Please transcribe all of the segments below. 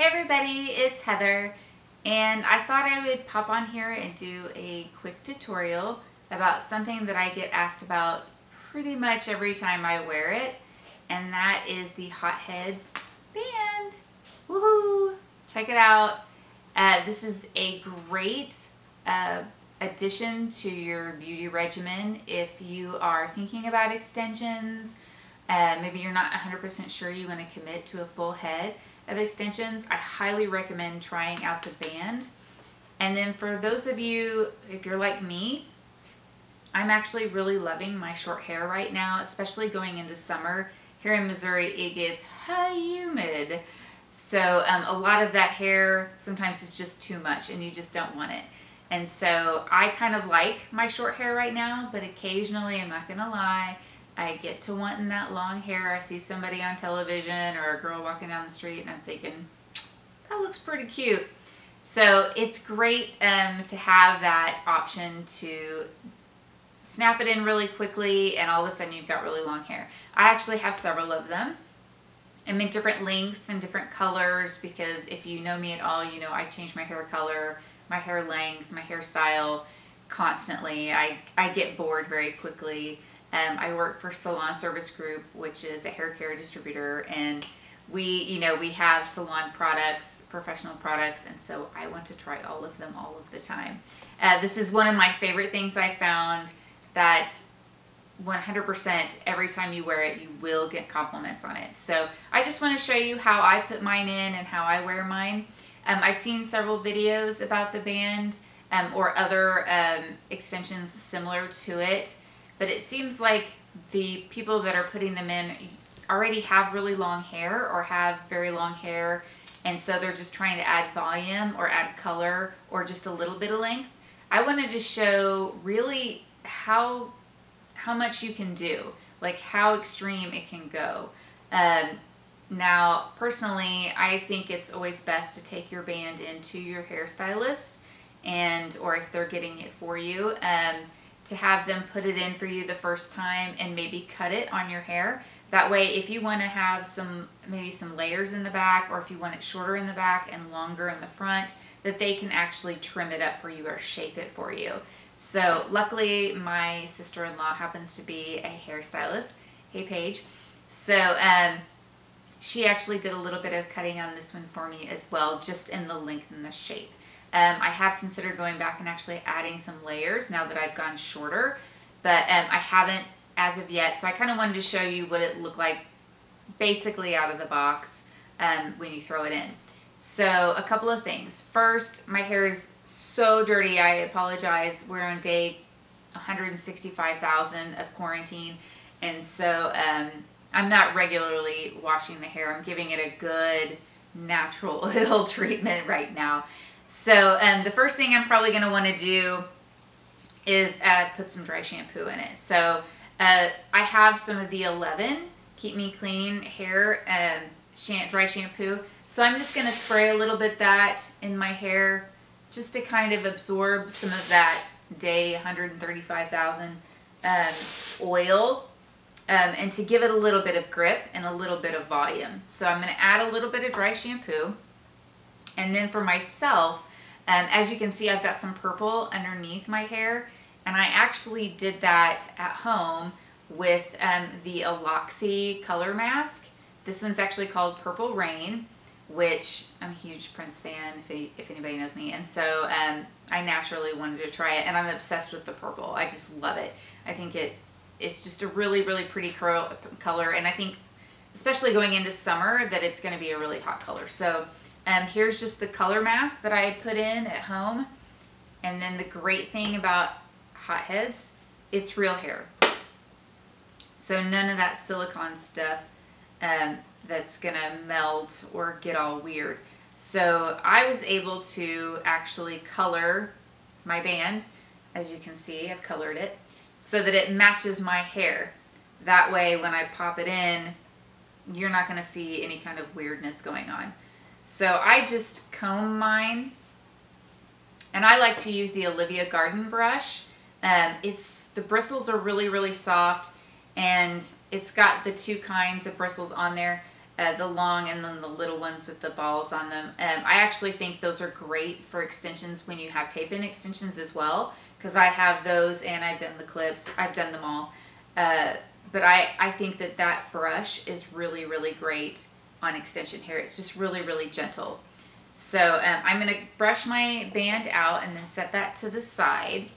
Hey everybody, it's Heather, and I thought I would pop on here and do a quick tutorial about something that I get asked about pretty much every time I wear it, and that is the Hothead band. Woohoo! Check it out. This is a great addition to your beauty regimen if you are thinking about extensions. Maybe you're not 100% sure you want to commit to a full head of extensions. I highly recommend trying out the band. And then for those of you, if you're like me, I'm actually really loving my short hair right now, especially going into summer. Here in Missouri, it gets humid. So a lot of that hair sometimes is just too much and you just don't want it. And so I kind of like my short hair right now, but occasionally, I'm not gonna lie, I get to wanting that long hair. I see somebody on television or a girl walking down the street and I'm thinking, that looks pretty cute. So it's great to have that option to snap it in really quickly and all of a sudden you've got really long hair. I actually have several of them. I'm in different lengths and different colors because if you know me at all, you know I change my hair color, my hair length, my hairstyle constantly. I get bored very quickly. I work for Salon Service Group, which is a hair care distributor, and we have salon products, professional products, and so I want to try all of them all of the time. This is one of my favorite things I found that 100% every time you wear it, you will get compliments on it. So I just want to show you how I put mine in and how I wear mine. I've seen several videos about the band or other extensions similar to it. But it seems like the people that are putting them in already have really long hair or have very long hair, and so they're just trying to add volume or add color or just a little bit of length. I wanted to show really how much you can do, like how extreme it can go. Now, personally, I think it's always best to take your band into your hairstylist, or if they're getting it for you, to have them put it in for you the first time and maybe cut it on your hair. That way, if you want to have maybe some layers in the back, or if you want it shorter in the back and longer in the front, that they can actually trim it up for you or shape it for you. So luckily, my sister-in-law happens to be a hairstylist. Hey, Paige. So she actually did a little bit of cutting on this one for me as well, just in the length and the shape. I have considered going back and actually adding some layers now that I've gone shorter, but I haven't as of yet. So I kind of wanted to show you what it looked like basically out of the box when you throw it in. So a couple of things. First, my hair is so dirty. I apologize. We're on day 165,000 of quarantine, and so I'm not regularly washing the hair. I'm giving it a good natural oil treatment right now. So the first thing I'm probably going to want to do is put some dry shampoo in it. So I have some of the 11 Keep Me Clean hair dry shampoo. So I'm just going to spray a little bit that in my hair just to kind of absorb some of that day 135,000 oil and to give it a little bit of grip and a little bit of volume. So I'm going to add a little bit of dry shampoo. And then for myself, as you can see, I've got some purple underneath my hair, and I actually did that at home with the Aloxi color mask. This one's actually called Purple Rain, which I'm a huge Prince fan, if anybody knows me, and so I naturally wanted to try it, and I'm obsessed with the purple. I just love it. I think it's just a really, really pretty color, and I think, especially going into summer, that it's going to be a really hot color. So here's just the color mask that I put in at home. And then the great thing about Hotheads, it's real hair. So none of that silicone stuff that's gonna melt or get all weird. So I was able to actually color my band. As you can see, I've colored it so that it matches my hair. That way, when I pop it in, you're not gonna see any kind of weirdness going on. So I just comb mine, and I like to use the Olivia Garden brush. The bristles are really, really soft, and it's got the two kinds of bristles on there. the long and then the little ones with the balls on them. I actually think those are great for extensions when you have tape-in extensions as well, because I have those and I've done the clips. I've done them all. But I think that that brush is really, really great on extension hair. It's just really, really gentle. So I'm going to brush my band out and then set that to the side.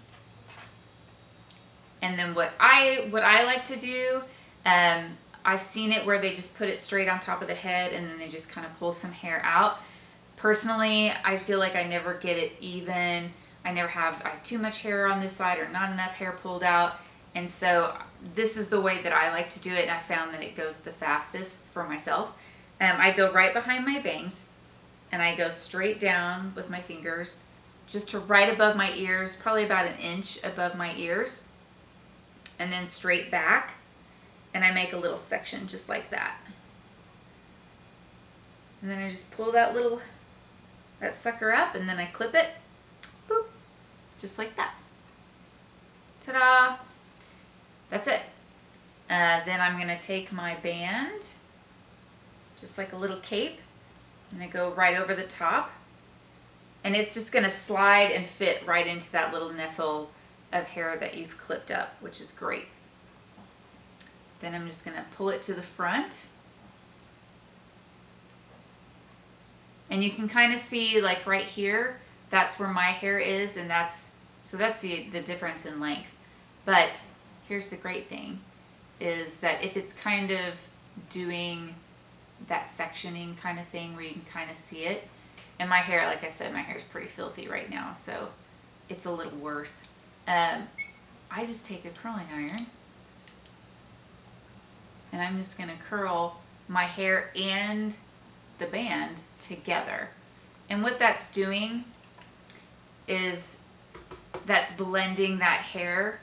And then what I like to do, I've seen it where they just put it straight on top of the head and then they just kind of pull some hair out. Personally, I feel like I never get it even. I have too much hair on this side or not enough hair pulled out. And so this is the way that I like to do it, and I found that it goes the fastest for myself. I go right behind my bangs, and I go straight down with my fingers, just to right above my ears, probably about an inch above my ears, and then straight back, and I make a little section just like that. And then I just pull that sucker up, and then I clip it, boop, just like that. Ta-da! That's it. Then I'm going to take my band, just like a little cape, and I go right over the top. And it's just going to slide and fit right into that little nestle of hair that you've clipped up, which is great. Then I'm just going to pull it to the front. And you can kind of see, like right here, that's where my hair is, and that's the difference in length. But here's the great thing, is that if it's kind of doing that sectioning kind of thing where you can kind of see it, and my hair, like I said, my hair is pretty filthy right now, so it's a little worse. I just take a curling iron, and I'm just going to curl my hair and the band together. And what that's doing is that's blending that hair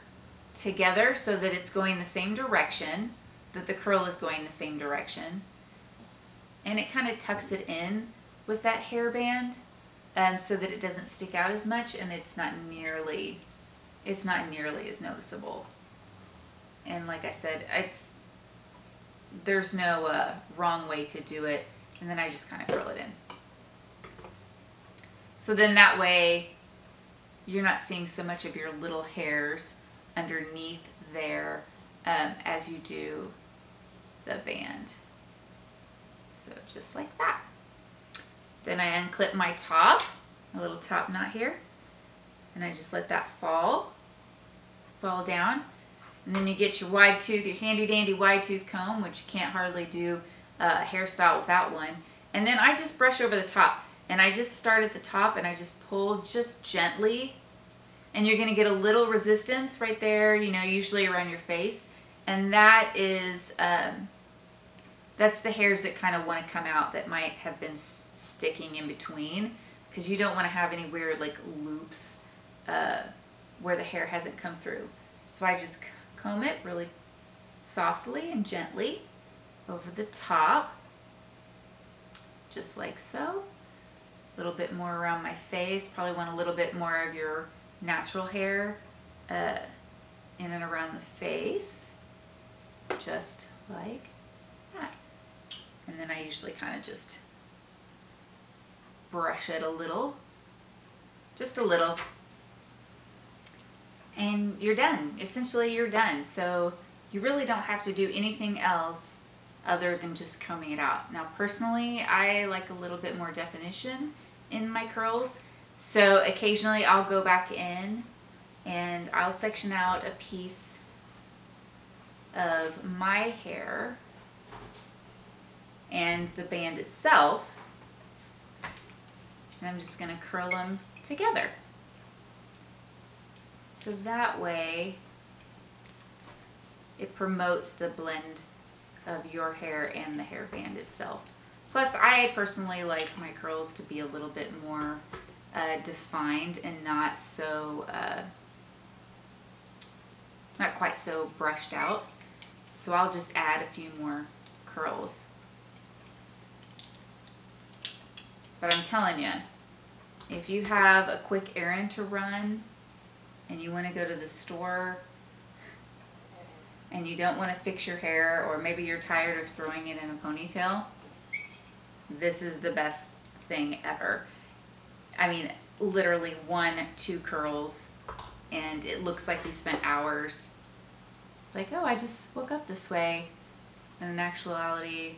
together so that it's going the same direction, that the curl is going the same direction, and it kind of tucks it in with that hairband, so that it doesn't stick out as much, and it's not nearly as noticeable. And like I said, there's no wrong way to do it. And then I just kind of curl it in. So then that way you're not seeing so much of your little hairs underneath there as you do the band. So just like that. Then I unclip my top, a little top knot here, and I just let that fall down. And then you get your wide tooth, your handy dandy wide tooth comb, which you can't hardly do a hairstyle without one. And then I just brush over the top, and I just start at the top and I just pull just gently. And you're going to get a little resistance right there, you know, usually around your face. And that is, that's the hairs that kind of want to come out that might have been sticking in between, because you don't want to have any weird like loops where the hair hasn't come through. So I just comb it really softly and gently over the top, just like so. A little bit more around my face. Probably want a little bit more of your natural hair in and around the face, just like that. And then I usually kind of just brush it a little, just a little, and you're done. Essentially you're done. So you really don't have to do anything else other than just combing it out. Now personally, I like a little bit more definition in my curls, so occasionally I'll go back in and I'll section out a piece of my hair and the band itself, and I'm just going to curl them together. So that way it promotes the blend of your hair and the hairband itself. Plus, I personally like my curls to be a little bit more defined and not so, not quite so brushed out. So I'll just add a few more curls. But I'm telling you, if you have a quick errand to run and you want to go to the store and you don't want to fix your hair, or maybe you're tired of throwing it in a ponytail, this is the best thing ever. I mean, literally 1-2 curls, and it looks like you spent hours. Like, oh, I just woke up this way. And in actuality,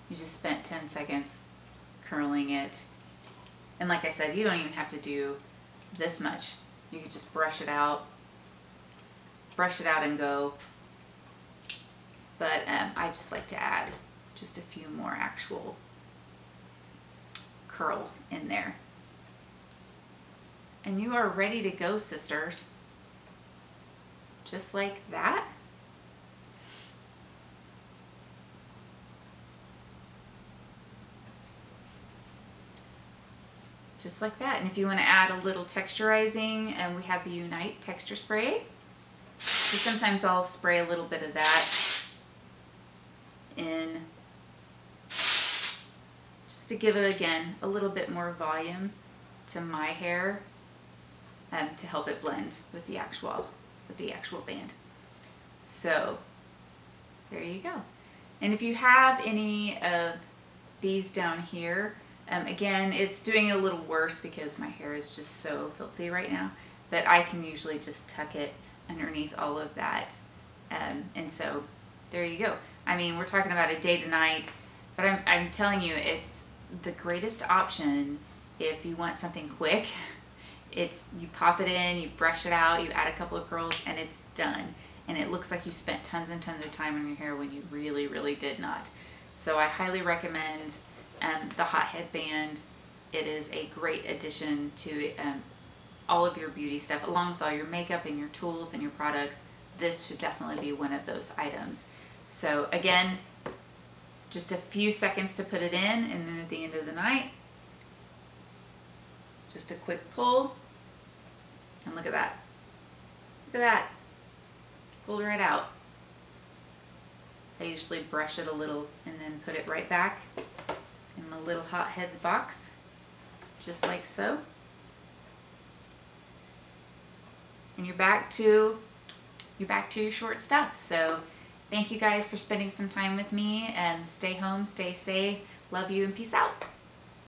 you just spent 10 seconds curling it. And like I said, you don't even have to do this much. You could just brush it out and go. But I just like to add just a few more actual curls in there. And you are ready to go, sisters. Just like that. Just like that. And if you want to add a little texturizing, and we have the Unite texture spray. So sometimes I'll spray a little bit of that in just to give it, again, a little bit more volume to my hair, to help it blend with the actual band. So there you go. And if you have any of these down here, again, it's doing it a little worse because my hair is just so filthy right now, but I can usually just tuck it underneath all of that. And so there you go. I mean, we're talking about a day to night, but I'm telling you, it's the greatest option if you want something quick. It's, you pop it in, you brush it out, you add a couple of curls, and it's done. And it looks like you spent tons and tons of time on your hair when you really, really did not. So I highly recommend the Hothead band. It is a great addition to all of your beauty stuff, along with all your makeup and your tools and your products. This should definitely be one of those items. So again, just a few seconds to put it in, and then at the end of the night, just a quick pull, and look at that. Look at that. Pulled right out. I usually brush it a little and then put it right back in my little Hotheads box, just like so. And you're back to your short stuff. So thank you guys for spending some time with me, and stay home, stay safe, love you, and peace out.